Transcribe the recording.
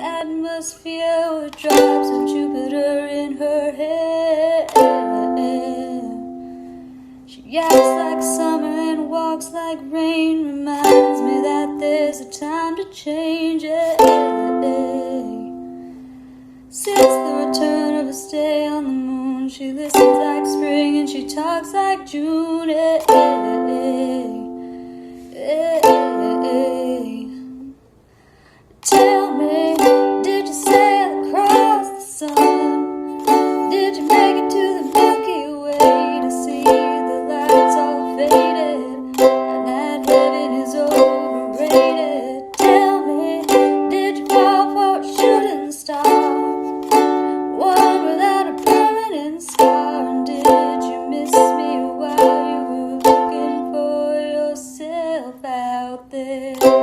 atmosphere with drops of Jupiter in her hair. She acts like summer and walks like rain, reminds me that there's a time to change it. Since the return of a stay on the moon, she listens like spring and she talks like June. Tell me, did you sail across the sun? Did you make it to the Milky Way to see the lights all faded and that heaven is overrated? Tell me, did you fall for a shooting star, one without a permanent scar? And did you miss me while you were looking for yourself out there?